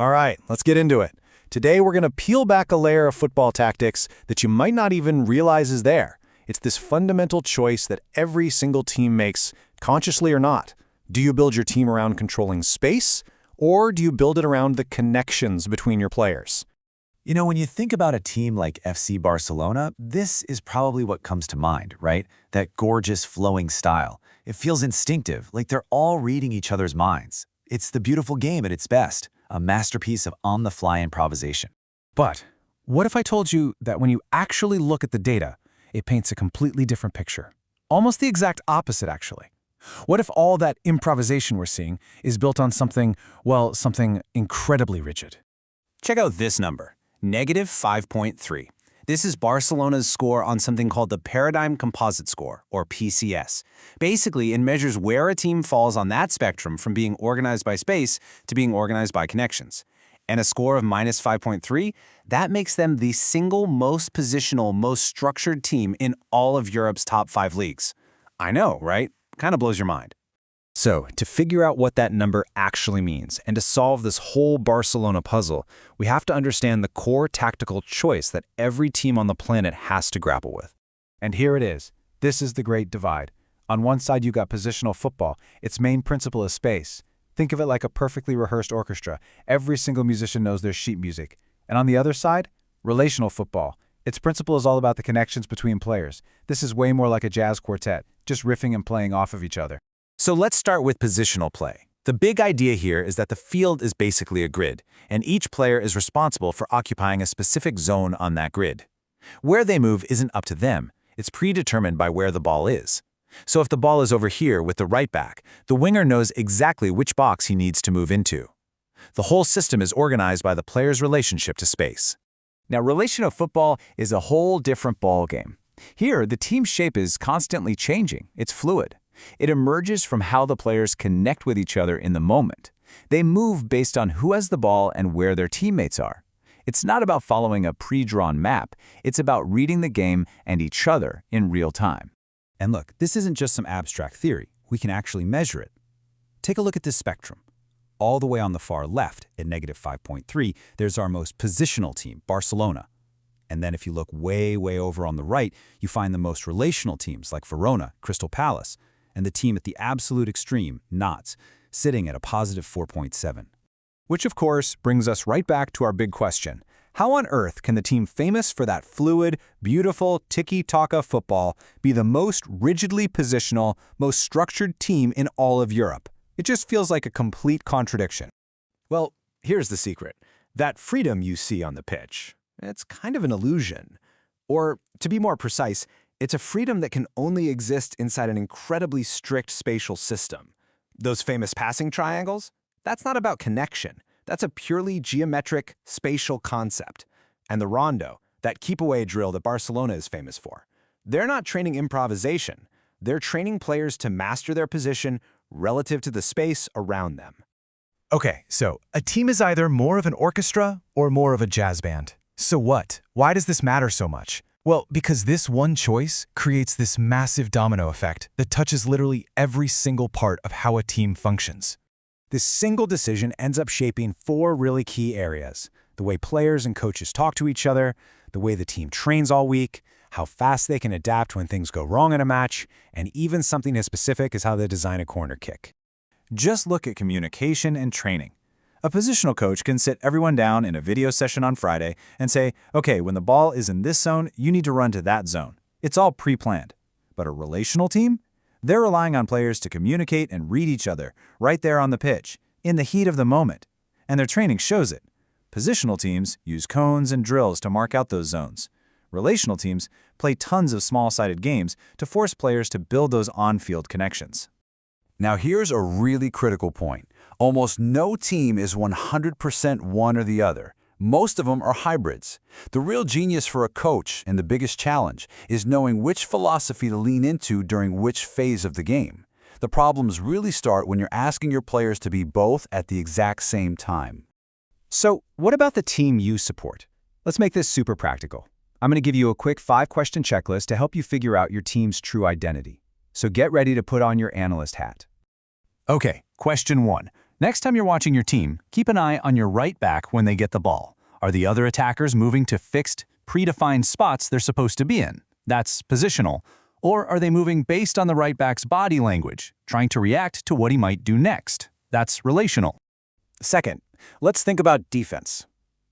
All right, let's get into it. Today we're going to peel back a layer of football tactics that you might not even realize is there. It's this fundamental choice that every single team makes, consciously or not. Do you build your team around controlling space, or do you build it around the connections between your players? You know, when you think about a team like FC Barcelona, this is probably what comes to mind, right? That gorgeous flowing style. It feels instinctive, like they're all reading each other's minds. It's the beautiful game at its best, a masterpiece of on-the-fly improvisation. But what if I told you that when you actually look at the data, it paints a completely different picture? Almost the exact opposite, actually. What if all that improvisation we're seeing is built on something, well, something incredibly rigid? Check out this number, -5.3. This is Barcelona's score on something called the Paradigm Composite Score, or PCS. Basically, it measures where a team falls on that spectrum from being organized by space to being organized by connections. And a score of -5.3, that makes them the single most positional, most structured team in all of Europe's top 5 leagues. I know, right? Kind of blows your mind. So, to figure out what that number actually means and to solve this whole Barcelona puzzle, we have to understand the core tactical choice that every team on the planet has to grapple with. And here it is. This is the great divide. On one side, you got positional football. Its main principle is space. Think of it like a perfectly rehearsed orchestra. Every single musician knows their sheet music. And on the other side, relational football. Its principle is all about the connections between players. This is way more like a jazz quartet, just riffing and playing off of each other. So let's start with positional play. The big idea here is that the field is basically a grid, and each player is responsible for occupying a specific zone on that grid. Where they move isn't up to them. It's predetermined by where the ball is. So if the ball is over here with the right back, the winger knows exactly which box he needs to move into. The whole system is organized by the player's relationship to space. Now, relational football is a whole different ballgame. Here, the team shape is constantly changing. It's fluid. It emerges from how the players connect with each other in the moment. They move based on who has the ball and where their teammates are. It's not about following a pre-drawn map. It's about reading the game and each other in real time. And look, this isn't just some abstract theory. We can actually measure it. Take a look at this spectrum. All the way on the far left, at -5.3, there's our most positional team, Barcelona. And then if you look way over on the right, you find the most relational teams like Verona, Crystal Palace, and the team at the absolute extreme, Nantes, sitting at a +4.7. Which, of course, brings us right back to our big question. How on earth can the team famous for that fluid, beautiful, tiki-taka football be the most rigidly positional, most structured team in all of Europe? It just feels like a complete contradiction. Well, here's the secret. That freedom you see on the pitch, it's kind of an illusion. Or, to be more precise, it's a freedom that can only exist inside an incredibly strict spatial system. Those famous passing triangles? That's not about connection. That's a purely geometric, spatial concept. And the rondo, that keep-away drill that Barcelona is famous for. They're not training improvisation. They're training players to master their position relative to the space around them. Okay, so a team is either more of an orchestra or more of a jazz band. So what? Why does this matter so much? Well, because this one choice creates this massive domino effect that touches literally every single part of how a team functions. This single decision ends up shaping 4 really key areas: the way players and coaches talk to each other, the way the team trains all week, how fast they can adapt when things go wrong in a match, and even something as specific as how they design a corner kick. Just look at communication and training. A positional coach can sit everyone down in a video session on Friday and say, okay, when the ball is in this zone, you need to run to that zone. It's all pre-planned. But a relational team? They're relying on players to communicate and read each other right there on the pitch, in the heat of the moment. And their training shows it. Positional teams use cones and drills to mark out those zones. Relational teams play tons of small-sided games to force players to build those on-field connections. Now here's a really critical point. Almost no team is 100% one or the other. Most of them are hybrids. The real genius for a coach, and the biggest challenge, is knowing which philosophy to lean into during which phase of the game. The problems really start when you're asking your players to be both at the exact same time. So, what about the team you support? Let's make this super practical. I'm going to give you a quick 5-question checklist to help you figure out your team's true identity. So get ready to put on your analyst hat. Okay, question 1. Next time you're watching your team, keep an eye on your right back when they get the ball. Are the other attackers moving to fixed, predefined spots they're supposed to be in? That's positional. Or are they moving based on the right back's body language, trying to react to what he might do next? That's relational. Second, let's think about defense.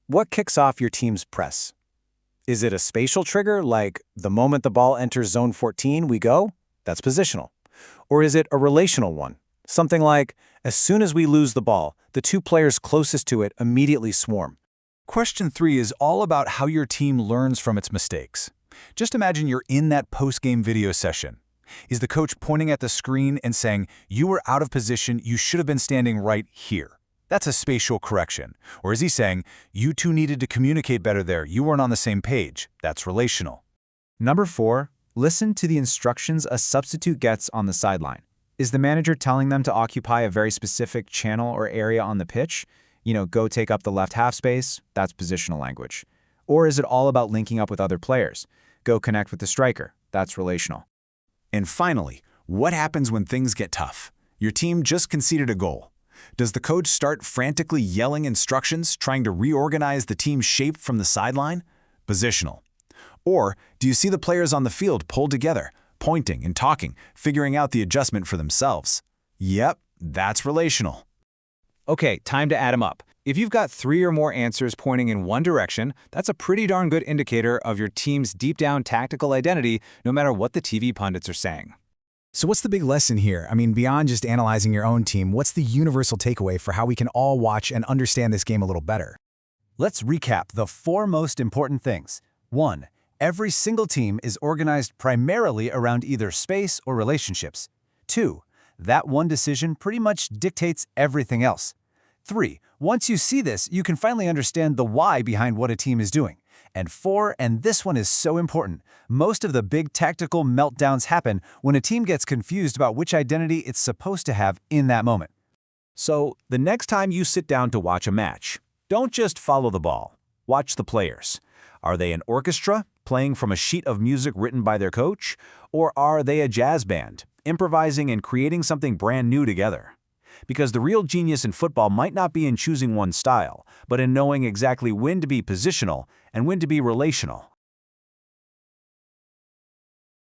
What kicks off your team's press? Is it a spatial trigger, like the moment the ball enters zone 14, we go? That's positional. Or is it a relational one? Something like, as soon as we lose the ball, the two players closest to it immediately swarm. Question 3 is all about how your team learns from its mistakes. Just imagine you're in that post-game video session. Is the coach pointing at the screen and saying, "You were out of position, you should have been standing right here"? That's a spatial correction. Or is he saying, "You two needed to communicate better there, you weren't on the same page"? That's relational. Number 4, listen to the instructions a substitute gets on the sideline. Is the manager telling them to occupy a very specific channel or area on the pitch? Go take up the left half space? That's positional language. Or is it all about linking up with other players? Go connect with the striker. That's relational. And finally, what happens when things get tough? Your team just conceded a goal. Does the coach start frantically yelling instructions, trying to reorganize the team's shape from the sideline? Positional. Or do you see the players on the field pull together, pointing and talking, figuring out the adjustment for themselves? Yep, that's relational. Okay, time to add them up. If you've got 3 or more answers pointing in one direction, that's a pretty darn good indicator of your team's deep-down tactical identity, no matter what the TV pundits are saying. So what's the big lesson here? Beyond just analyzing your own team, what's the universal takeaway for how we can all watch and understand this game a little better? Let's recap the 4 most important things. 1. Every single team is organized primarily around either space or relationships. 2. That one decision pretty much dictates everything else. 3. Once you see this, you can finally understand the why behind what a team is doing. And 4, and this one is so important, most of the big tactical meltdowns happen when a team gets confused about which identity it's supposed to have in that moment. So, the next time you sit down to watch a match, don't just follow the ball. Watch the players. Are they an orchestra, playing from a sheet of music written by their coach? Or are they a jazz band, improvising and creating something brand new together? Because the real genius in football might not be in choosing one style, but in knowing exactly when to be positional and when to be relational.